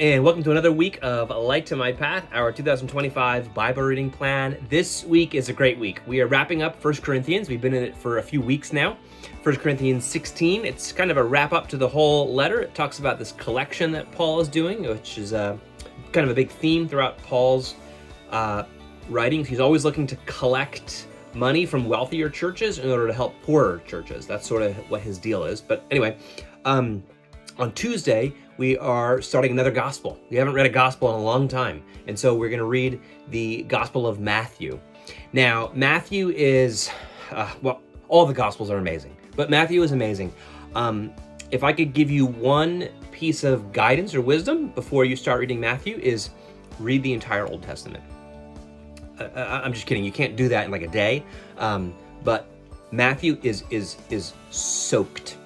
And welcome to another week of Light to My Path, our 2025 Bible reading plan. This week is a great week. We are wrapping up 1 Corinthians. We've been in it for a few weeks now. 1 Corinthians 16, it's kind of a wrap up to the whole letter. It talks about this collection that Paul is doing, which is kind of a big theme throughout Paul's writings. He's always looking to collect money from wealthier churches in order to help poorer churches. That's sort of what his deal is. But anyway, on Tuesday, we are starting another gospel. We haven't read a gospel in a long time. And so we're going to read the Gospel of Matthew. Now, Matthew is, all the gospels are amazing, but Matthew is amazing. If I could give you one piece of guidance or wisdom before you start reading Matthew is read the entire Old Testament. I'm just kidding. You can't do that in like a day. But Matthew is soaked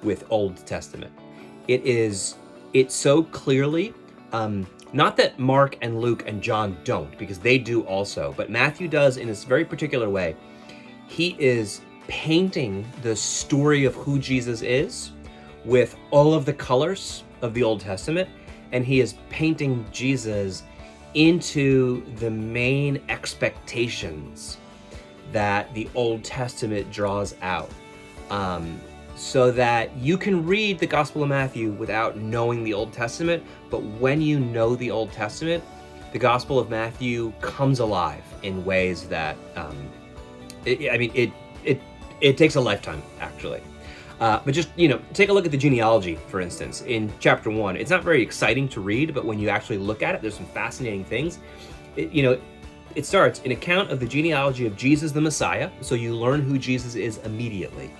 with Old Testament. It's so clearly, not that Mark and Luke and John don't, because they do also, but Matthew does in this very particular way. He is painting the story of who Jesus is with all of the colors of the Old Testament, and he is painting Jesus into the main expectations that the Old Testament draws out. So that you can read the Gospel of Matthew without knowing the Old Testament, but when you know the Old Testament, the Gospel of Matthew comes alive in ways that, it takes a lifetime, actually. But just, take a look at the genealogy, for instance, in chapter 1. It's not very exciting to read, but when you actually look at it, there's some fascinating things. It starts, an account of the genealogy of Jesus the Messiah, so you learn who Jesus is immediately.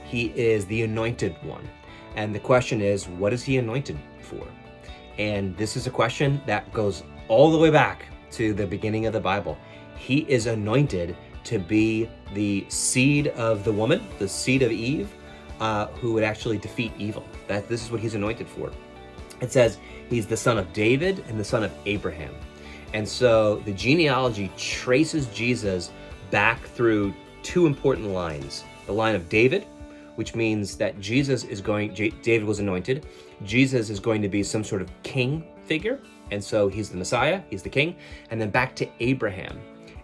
He is the anointed one. And the question is, what is he anointed for? And this is a question that goes all the way back to the beginning of the Bible. He is anointed to be the seed of the woman, the seed of Eve, who would actually defeat evil. This is what he's anointed for. It says he's the son of David and the son of Abraham. And so the genealogy traces Jesus back through two important lines. The line of David, which means that David was anointed. Jesus is going to be some sort of king figure. And so he's the Messiah, he's the king. And then back to Abraham.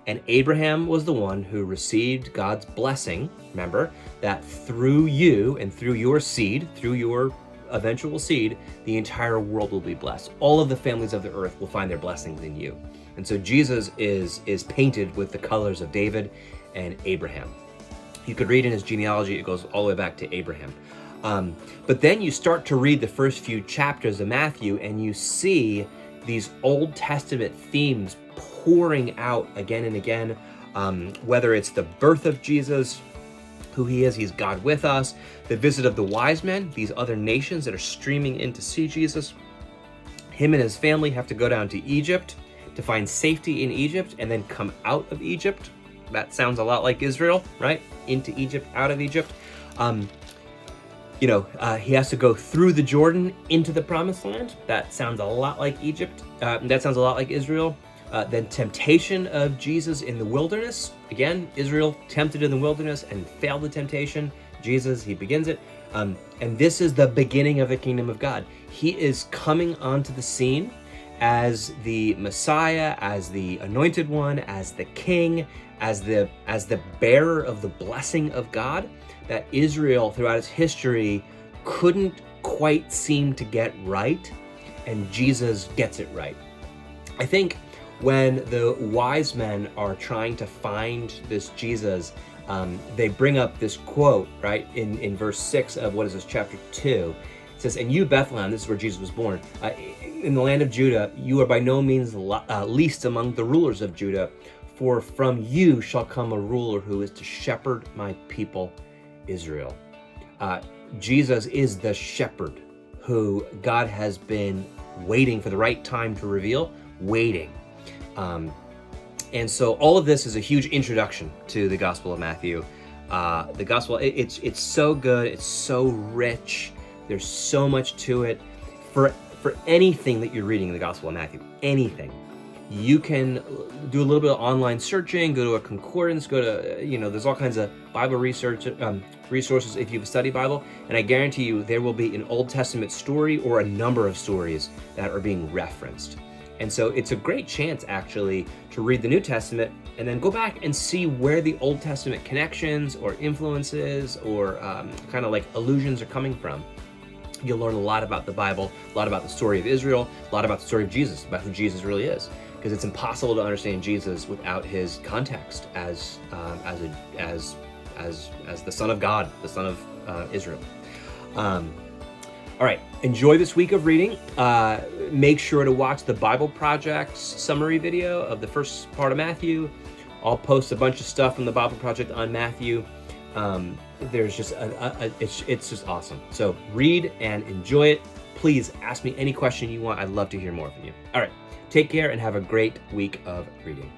And Abraham was the one who received God's blessing. Remember that through you and through your seed, through your eventual seed, the entire world will be blessed. All of the families of the earth will find their blessings in you. And so Jesus is painted with the colors of David and Abraham. You could read in his genealogy, it goes all the way back to Abraham. But then you start to read the first few chapters of Matthew and you see these Old Testament themes pouring out again and again, whether it's the birth of Jesus, who he is, he's God with us, the visit of the wise men, these other nations that are streaming in to see Jesus. Him and his family have to go down to Egypt to find safety in Egypt and then come out of Egypt. That sounds a lot like Israel, right? Into Egypt, out of Egypt. He has to go through the Jordan into the promised land. That sounds a lot like Egypt. That sounds a lot like Israel. Then temptation of Jesus in the wilderness. Again, Israel tempted in the wilderness and failed the temptation. Jesus, he begins it. And this is the beginning of the kingdom of God. He is coming onto the scene as the Messiah, as the anointed one, as the king, as the bearer of the blessing of God that Israel throughout its history couldn't quite seem to get right, and Jesus gets it right. I think when the wise men are trying to find this Jesus, they bring up this quote, right, in verse 6 of chapter 2. It says, "And you, Bethlehem," this is where Jesus was born, "in the land of Judah, you are by no means least among the rulers of Judah, for from you shall come a ruler who is to shepherd my people Israel." Jesus is the shepherd who God has been waiting for the right time to reveal, waiting. And so all of this is a huge introduction to the Gospel of Matthew. The Gospel, it's so good, it's so rich, there's so much to it. For anything that you're reading in the Gospel of Matthew, anything, You can do a little bit of online searching, go to a concordance, go to, there's all kinds of Bible research resources if you've studied Bible, and I guarantee you there will be an Old Testament story or a number of stories that are being referenced. And so it's a great chance actually to read the New Testament and then go back and see where the Old Testament connections or influences or kind of like allusions are coming from. You'll learn a lot about the Bible, a lot about the story of Israel, a lot about the story of Jesus, about who Jesus really is. Because it's impossible to understand Jesus without his context as the Son of God, the Son of Israel. All right, enjoy this week of reading. Make sure to watch the Bible Project's summary video of the first part of Matthew. I'll post a bunch of stuff from the Bible Project on Matthew. There's just it's just awesome. So read and enjoy it. Please ask me any question you want. I'd love to hear more from you. All right, take care and have a great week of reading.